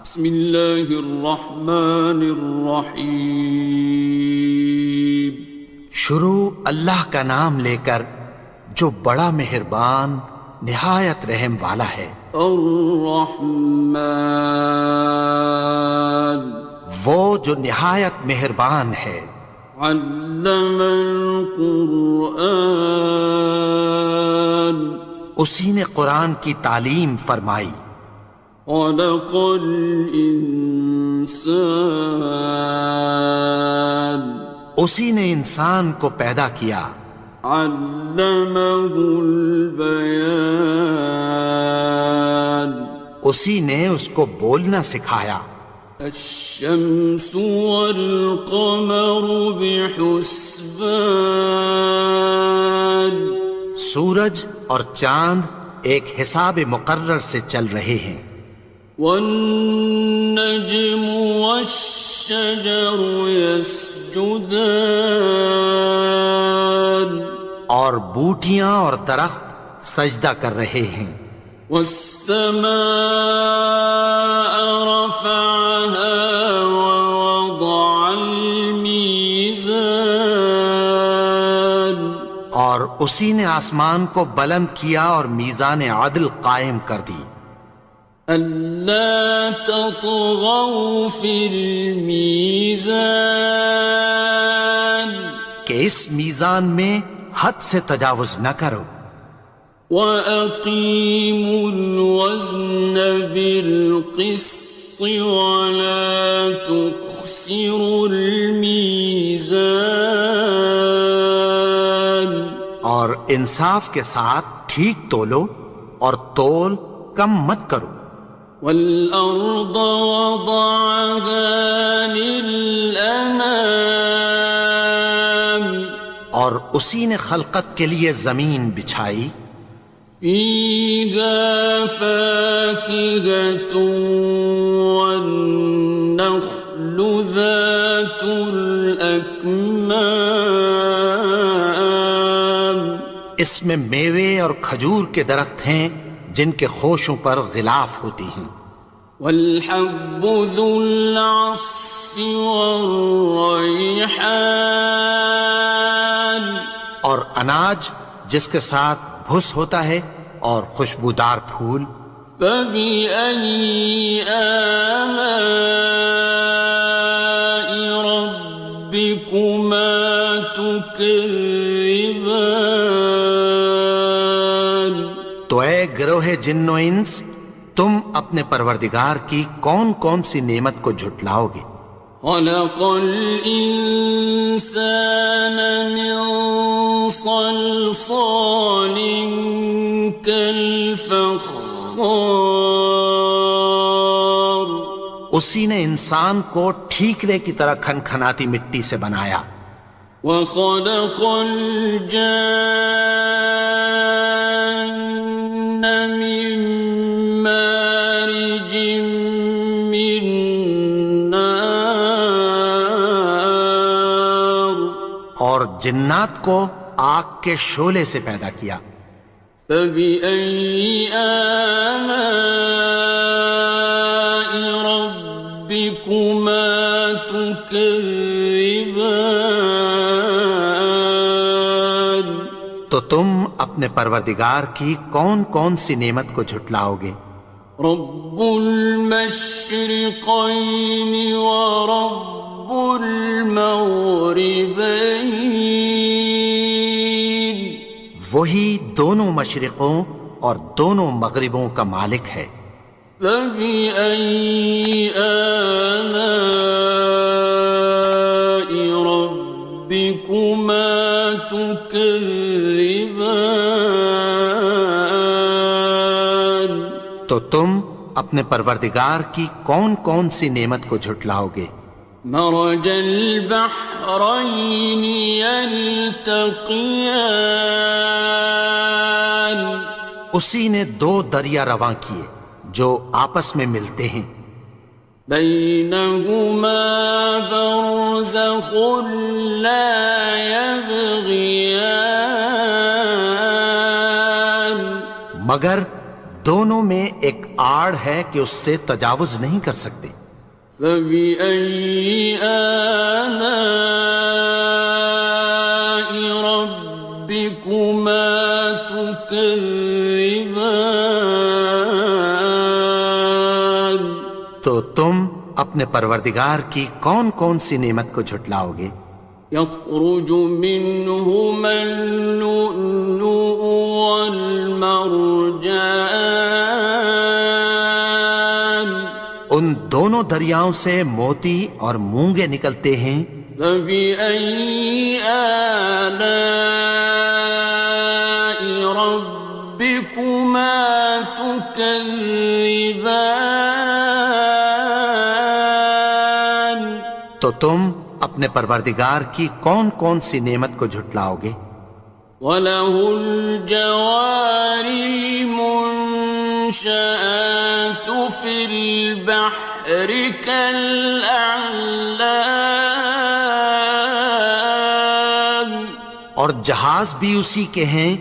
بسم اللہ الرحمن الرحیم. شروع اللہ کا نام لے کر جو بڑا مہربان نہایت رحم والا ہے. الرحمن وہ جو نہایت مہربان ہے. علم القرآن اسی نے قرآن کی تعلیم فرمائی. خلق الانسان اسی نے انسان کو پیدا کیا. علمہ البیان اسی نے اس کو بولنا سکھایا. الشمس والقمر بحسبان سورج اور چاند ایک حساب مقرر سے چل رہے ہیں. والنجم والشجر يسجدان اور بوٹیاں اور درخت سجدہ کر رہے ہیں. والسماء رفعها ووضع الميزان اور اسی نے آسمان کو بلند کیا اور میزان عدل قائم کر دی. ألا تطغوا في الميزان کہ اس میزان میں حد سے تجاوز نہ کرو. وَأَقِيمُوا الْوَزْنَ بِالْقِسْطِ وَلَا تُخْسِرُوا الْمِيزَانَ اور انصاف کے ساتھ ٹھیک تولو اور تول کم مت کرو. وَالْأَرْضَ وَضَعَهَا لِلْأَنَامِ اور اسی نے خلقت کے لیے زمین بچھائی. فِيهَا فَاكِهَةٌ وَالنَّخْلُ ذَاتُ الْأَكْمَامِ اس میں میوے اور کھجور کے درخت ہیں جن کے خوشوں پر غلاف ہوتی ہیں. وَالْحَبُّ ذُو الْعَصْفِ وَالرَّيْحَانِ اور اناج جس کے ساتھ بھس ہوتا ہے اور خوشبودار پھول. فَبِأَيِّ آلَاءِ رَبِّكُمَا تُكَذِّبَانِ تو اے گروہ جن و انس تم اپنے پروردگار کی کون کون سی نعمت کو جھٹلاؤ گے. خَلَقَ الْإِنسَانَ مِنْ صَلْصَالٍ كَالْفَخَّارِ اسی نے انسان کو ٹھیکرے کی طرح کھنکھناتی مٹی سے بنایا. وَخَلَقَ الْجَانَّ مِن مَّارِجٍ مِّن نَّارٍ اور جنات کو آگ کے شعلے سے پیدا کیا. فَبِأَيِّ آلَاءِ رَبِّكُمَا تُكَذِّبَانِ تو تم اپنے پروردگار کی کون کون سی نعمت کو جھٹلاؤ گے. رب المشرقین ورب المغربین وہی دونوں مشرقوں اور دونوں مغربوں کا مالک ہے. فَبِأَيِّ آلَاءِ رَبِّكُمَا تُكَذِّبَانِ تو تم اپنے پروردگار کی کون کون سی نعمت کو جھٹلاؤ گے. مرج البحرین یلتقیان اسی نے دو دریا رواں کیے جو آپس میں ملتے ہیں. بینہما برزخ لا یبغیان مگر دونوں میں ایک آڑ ہے کہ اس سے تجاوز نہیں کر سکتے۔ فبأي آلاء ربكما تكذبان؟ تو تم اپنے پروردگار کی کون کون سی نعمت کو جھٹلاؤ گے؟ يخرج منهما اللؤلؤ والمرجان، ان دونوں دریاؤں سے موتی اور مونگے نکلتے ہیں۔ فبأي آلاء ربكما تكذبان؟ تو تم اپنے پروردگار کی کون کون سی نعمت کو جھٹلاؤ گے؟ وَلَهُ الْجَوَارِ الْمُنشَآتُ فِي الْبَحْرِ كَالْأَعْلَامِ، اور جہاز بھی اسی کے ہیں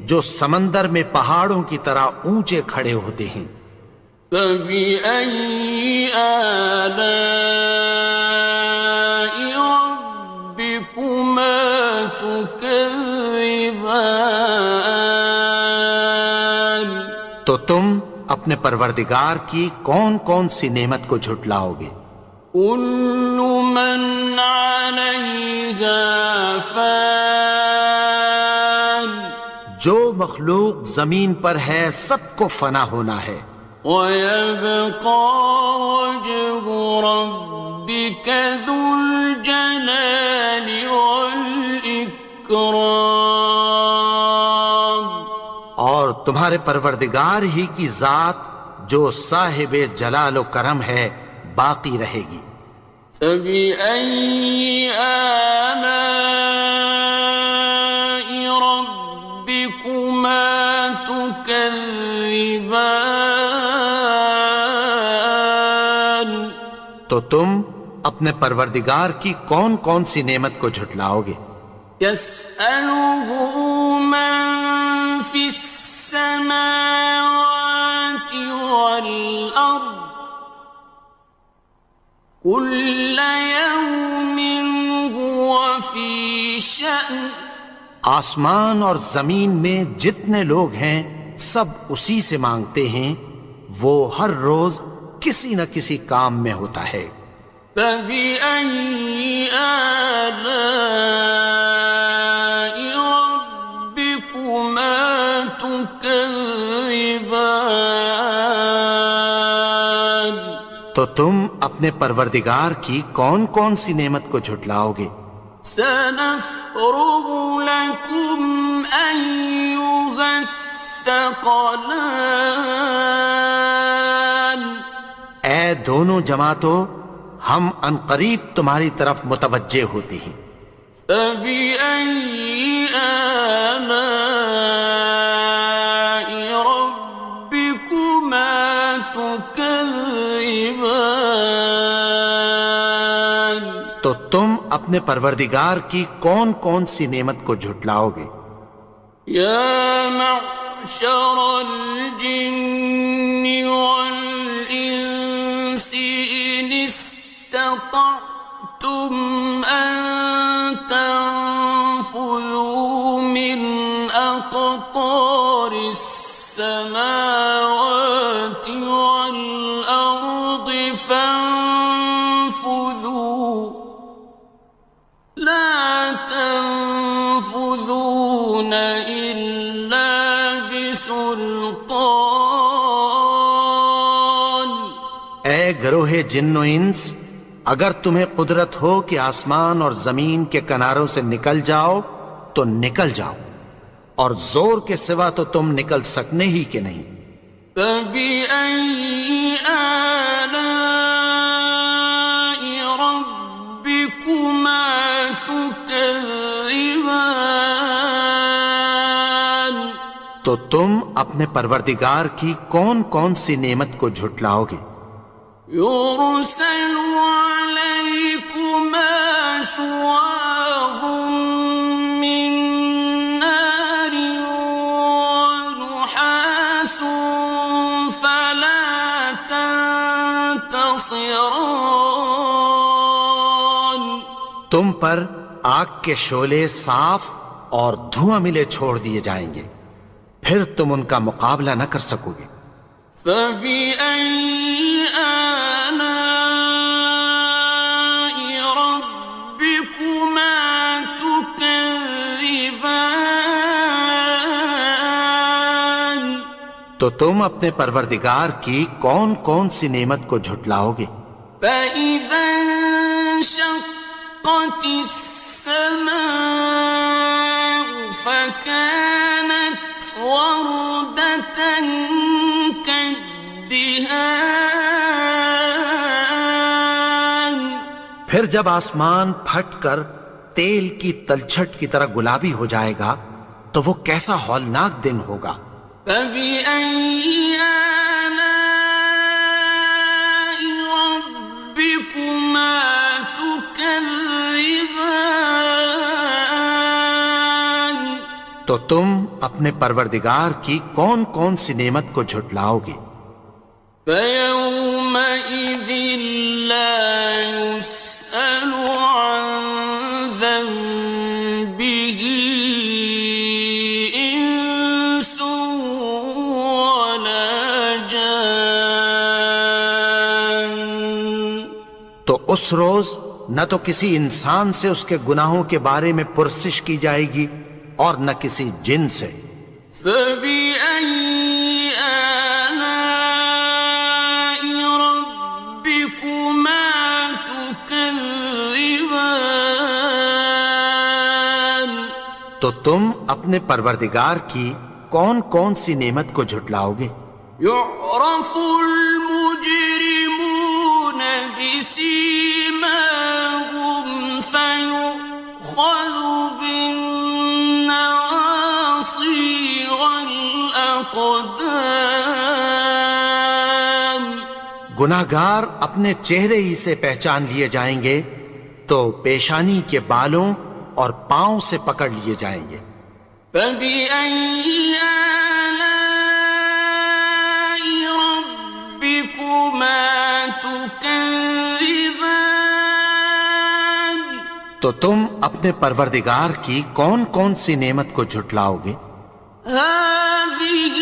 جو سمندر میں پہاڑوں کی طرح اونچے کھڑے ہوتے ہیں۔ فَبِأَيِّ آلَاءِ رَبِّكُمَا تُكَذِّبَانِ؟ تو تم اپنے پروردگار کی کون کون سی نعمت کو جھٹلاؤ گے؟ كُلُّ مَنْ عَلَيْهَا فَانٍ، جو مخلوق زمین پر ہے سب کو فنا ہونا ہے۔ وَيَبْقَى وَجْهُ رَبِّكَ ذُو الْجَلَالِ وَالْإِكْرَامِ، اور تمہارے پروردگار ہی کی ذات جو صاحب جلال و کرم ہے باقی رہے گی۔ فَبِأَيِّ آلَاءِ رَبِّكُمَا تُكَذِّبَانِ؟ تو تم اپنے پروردگار کی کون کون سی نعمت کو جھٹلاؤ گے؟ يَسْأَلُهُ مَن فِي السَّمَاوَاتِ وَالْأَرْضِ كُلَّ يَوْمٍ هُوَ فِي شَأْنٍ، آسمان اور زمین میں جتنے لوگ ہیں سب اسی سے مانگتے ہیں، وہ ہر روز کسی نہ کسی کام میں ہوتا ہے۔ فَبِأَيِّ آلَاءِ رَبِّكُمَا تُكَذِّبَانِ؟ تو تم اپنے پروردگار کی کون کون سی نعمت کو جھٹلاؤ گے؟ سَنَفْرُغُ لَكُمْ أَيُّهَ الثَّقَلَانِ، اے دونوں جماعتوں، ہم عنقریب تمہاری طرف متوجہ ہوتے ہیں۔ فَبِأَيِّ آلَاءِ رَبِّكُمَا تُكَذِّبَانِ؟ تو تم اپنے پروردگار کی کون کون سی نعمت کو جھٹلاؤ گے؟ يَا مَعْشَرَ الْجِنِّ وَالْإِنسِ إِنِ اسْتَطَعْتُمْ أَن تَنفُذُوا مِنْ أَقْطَارِ السَّمَاوَاتِ وَالْأَرْضِ فَانفُذُوا لَا تَنفُذُونَ إِلَّا بِسُلْطَانٍ۔ اے گروہ جن و انس، اگر تمہیں قدرت ہو کہ آسمان اور زمین کے کناروں سے نکل جاؤ تو نکل جاؤ، اور زور کے سوا تو تم نکل سکنے ہی کہ نہیں۔ فَبِأَيِّ آلَاءِ رَبِّكُمَا تُكَذِّبَانِ؟ تو تم اپنے پروردگار کی کون کون سی نعمت کو جھٹلاؤ گے؟ يُرْسَلُ عَلَيْكُمَا شُوَاظٌ مِّن نَّارٍ وَنُحَاسٌ فَلَا ينتصران تم پر آگ کے شعلے صاف اور دھواں ملے چھوڑ دیے جائیں گے، پھر تم ان کا مقابلہ نہ کر سکو گے۔ فبأي آلاء ربكما تكذبان تو تم اپنے پروردگار کی کون کون سی نعمت کو جھٹلاؤ گے؟ فإذا انشقت السماء فكانت وردة كالدهان پھر جب آسمان پھٹ کر تیل کی تلچھٹ کی طرح گلابی ہو جائے گا تو وہ کیسا ہولناک دن ہوگا۔ فبأي آلاء ربكما تكذبان تو تم اپنے پروردگار کی کون کون سی نعمت کو جھٹلاؤ گے؟ فيومئذ لا يسأل عن ذنبه إنس ولا جان تو اس روز نہ تو کسی انسان سے اس کے گناہوں کے بارے میں پرسش کی جائے گی اور نہ کسی جن سے۔ فبأي آلاء ربكما تكذبان تو تم اپنے پروردگار کی کون کون سی نعمت کو جھٹلاؤ گے؟ يعرف المجرمون بسيماهم فيؤخذ بالنواصي والأقدام گناہگار اپنے چہرے ہی سے پہچان لیے جائیں گے تو پیشانی کے بالوں اور پاؤں سے پکڑ لیے جائیں گے۔ فبأي آلاء ربكما تكذبان تو تم اپنے پروردگار کی کون کون سی نعمت کو جھٹلاؤ گے؟ هذه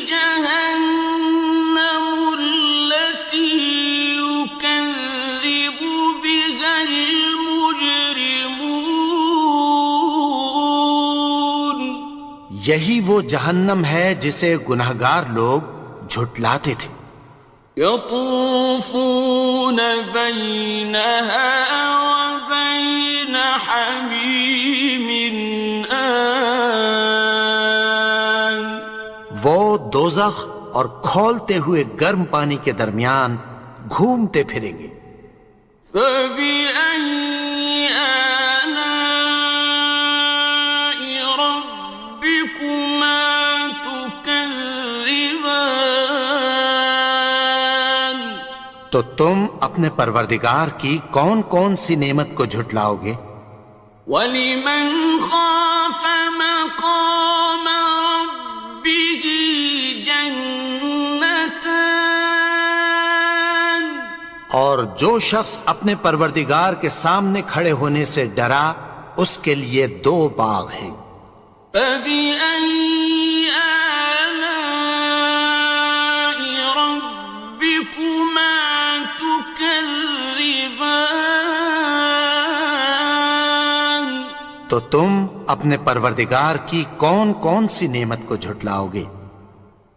جهنم التي يكذب بها المجرمون یہی وہ جہنم ہے جسے گناہگار لوگ جھٹلاتے تھے۔ يطوفون بينها وبين حميم آن وہ دوزخ اور کھولتے ہوئے گرم پانی کے درمیان گھومتے پھریں گے۔ فبأي آلاء ربكما تكذبان تو تم اپنے پروردگار کی کون کون سی نعمت کو جھٹلاؤ گے؟ وَلِمَنْ خَافَ مَقَامَ رَبِّهِ جَنَّتَانِ اور جو شخص اپنے پروردگار کے سامنے کھڑے ہونے سے ڈرا اس کے لیے دو باغ ہیں۔ فَبِأَيِّ آلَاءِ رَبِّكُمَا تُكَذِّبَانِ تو تم اپنے پروردگار کی کون کون سی نعمت کو جھٹلاؤ گے؟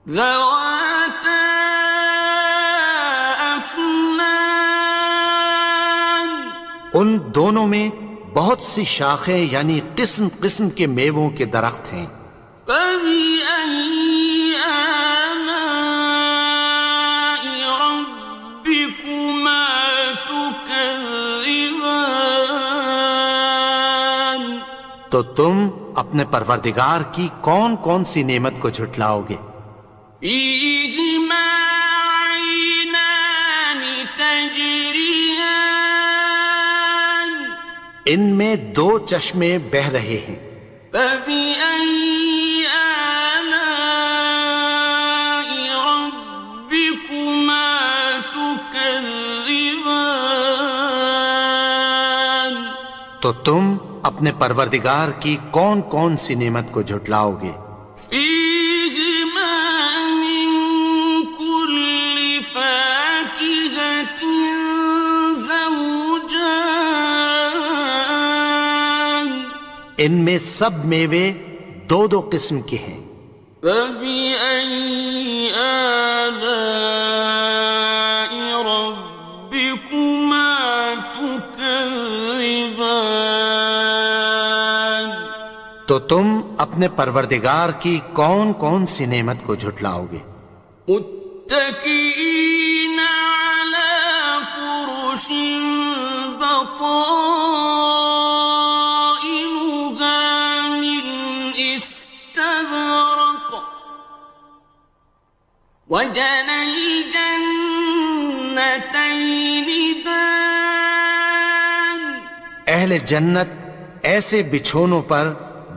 ذَوَاتَا أَفْنَانٍ ان دونوں میں بہت سی شاخیں یعنی قسم قسم کے میووں کے درخت ہیں۔ فَبِأَيِّ آلَاءِ رَبِّكُمَا تُكَذِّبَانِ تو تم اپنے پروردگار کی کون کون سی نعمت کو جھٹلاؤ گے؟ فِيهِمَا عَيْنَانِ تَجْرِيَانِ ان میں دو چشمے بہہ رہے ہیں۔ فَبِأَيِّ آلَاءِ رَبِّكُمَا تُكَذِّبَانِ تو تم اپنے پروردگار کی کون کون سی نعمت کو جھٹلاؤ گے؟ فیہما من کل فاکہۃ زوجان، ان میں سب میوے دو دو قسم کے ہیں۔ فبأي آلاء ربكما تكذبان، تو تم اپنے پروردگار کی کون کون سی نعمت کو جھٹلاؤ گے؟ متكئين على فرش بطائنها من استبرق، وجنى الجنتين دان، اہل جنت ایسے بچھونوں پر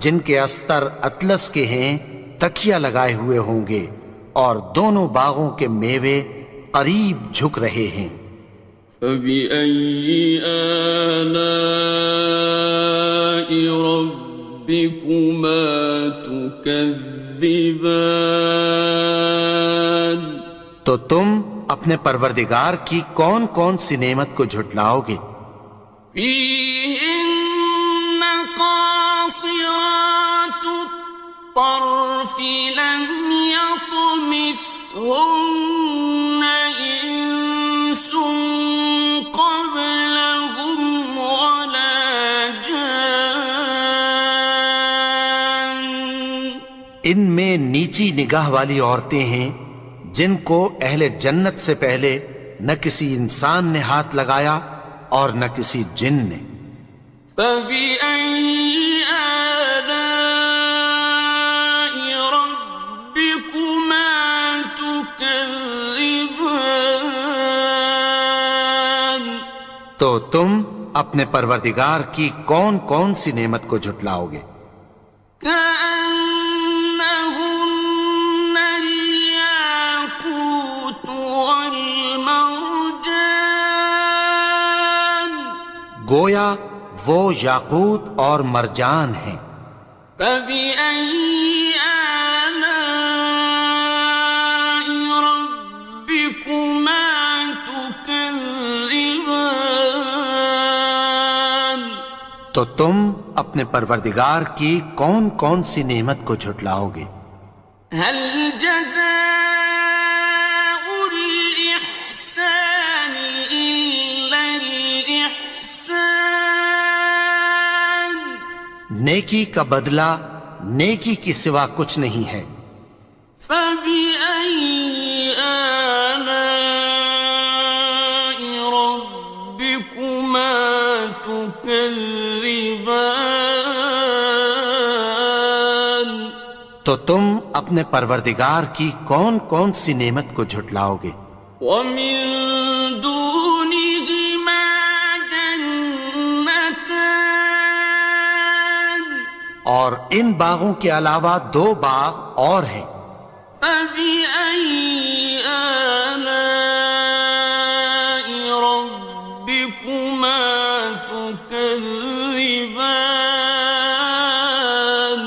جن کے استر اطلس کے ہیں تکیہ لگائے ہوئے ہوں گے، اور دونوں باغوں کے میوے قریب جھک رہے ہیں۔ فبأي آلاء ربكما تكذبان، تو تم اپنے پروردگار کی کون کون سی نعمت کو جھٹلاؤ گے؟ فيهن قاصرات الطرف لم يطمثهن إنس قبلهم ولا جان، ان میں نیچی نگاہ والی عورتیں ہیں جن کو اہل جنت سے پہلے نہ کسی انسان نے ہاتھ لگایا اور نہ کسی جن نے۔ فبأي آلاء ربكما تكذبان، تو تم اپنے پروردگار کی کون کون سی نعمت کو جھٹلاؤ گے؟ كأنهن الياقوت والمرجان، گویا وہ یاقوت اور مرجان ہیں۔ فبأي آلاء ربكما تكذبان، تو تم اپنے پروردگار کی کون کون سی نعمت کو جھٹلاؤ گے؟ هل جزاء الإحسان إلا الإحسان، نیکی کا بدلہ نیکی کی سوا کچھ نہیں ہے۔ فبأي آلاء ربكما تكذبان، تو تم اپنے پروردگار کی کون کون سی نعمت کو جھٹلاؤ گے؟ ومن دونهما جنتان، اور ان باغوں کے علاوہ دو باغ اور ہیں۔ فبأي آلاء ربكما تكذبان،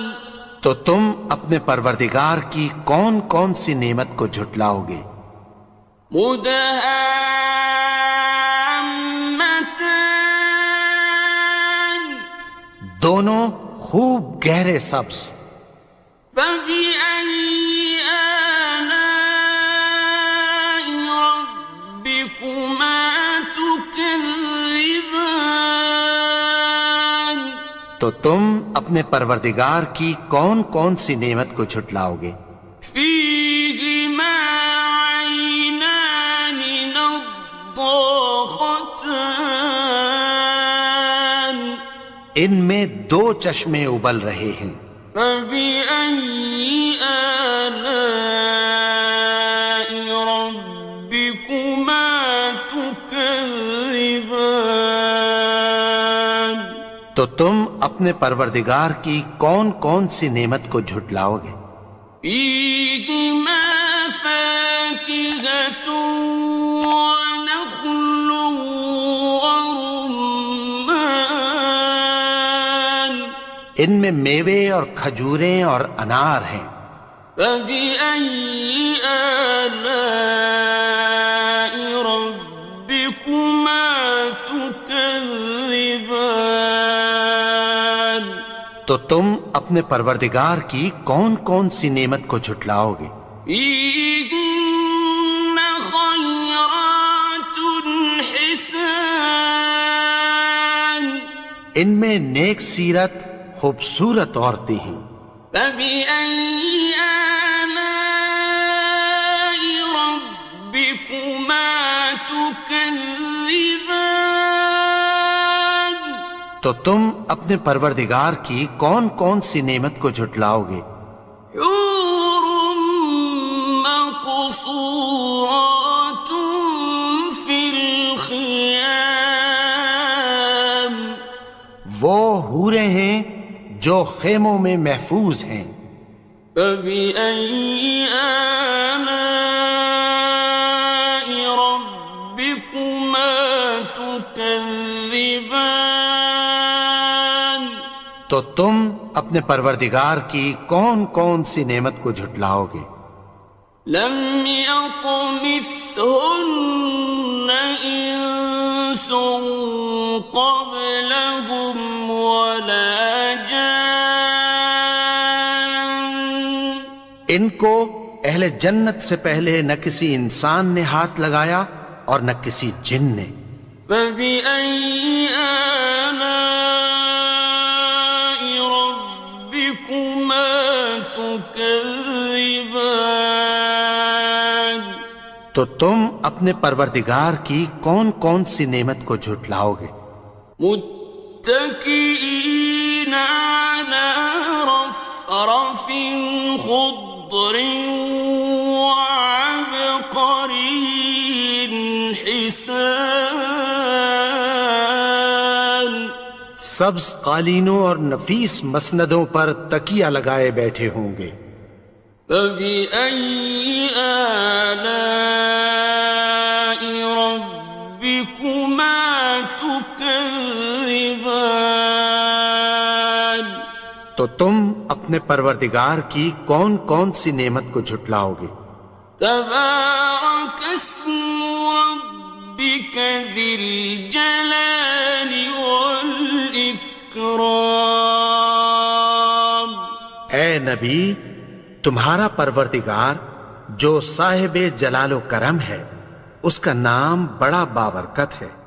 تو تم اپنے پروردگار کی کون کون سی نعمت کو جھٹلاؤ گے؟ مدهامتان، دونوں خوب گہرے سبز۔ فبأي آلاء ربكما تكذبان، تو تم اپنے پروردگار کی کون کون سی نعمت کو جھٹلاؤ گے؟ فيهما عينان نضاختان، ان میں دو چشمے ابل رہے ہیں۔ فبأي آلاء ربكما تكذبان، تو تم اپنے پروردگار کی کون کون سی نعمت کو جھٹلاؤ گے؟ فيهما فاكهة ونخل ورمان، ان میں میوے اور کھجوریں اور انار ہیں۔ فبأي آلاء ربكما تكذبان؟ تو تم اپنے پروردگار کی کون کون سی نعمت کو جھٹلاؤ گے؟ فيهن خيرات حسان، ان میں نیک سیرت خوبصورت عورتیں ہیں۔ فبأي آلاء ربكما تكذبان؟ تو تم اپنے پروردگار کی کون کون سی نعمت کو جھٹلاؤ گے؟ حور مقصورات في الخيام، وہ حوریں ہیں جو خیموں میں محفوظ ہیں۔ فبأي آلاء ربكما تكذبان؟ تو تم اپنے پروردگار کی کون کون سی نعمت کو جھٹلاؤ گے؟ لم يطمثهن إنس قبلهم ولا جان، ان کو اہل جنت سے پہلے نہ کسی انسان نے ہاتھ لگایا اور نہ کسی جن نے۔ فبأي آلاء ربكما تكذبان؟ تو تم اپنے پروردگار کی کون کون سی نعمت کو جھٹلاؤ گے؟ متكئين على رفرف خضر وعبقري حسان، سبز قالینوں اور نفیس مسندوں پر تکیہ لگائے بیٹھے ہوں گے۔ فبأي آلاء ربكما تكذبان؟ تو تم اپنے پروردگار کی کون کون سی نعمت کو جھٹلاؤ گے؟ تبارك اسم ربك ذي الجلال والإكرام۔ اے نبی، تمہارا پروردگار جو صاحب جلال و کرم ہے، اس کا نام بڑا بابرکت ہے۔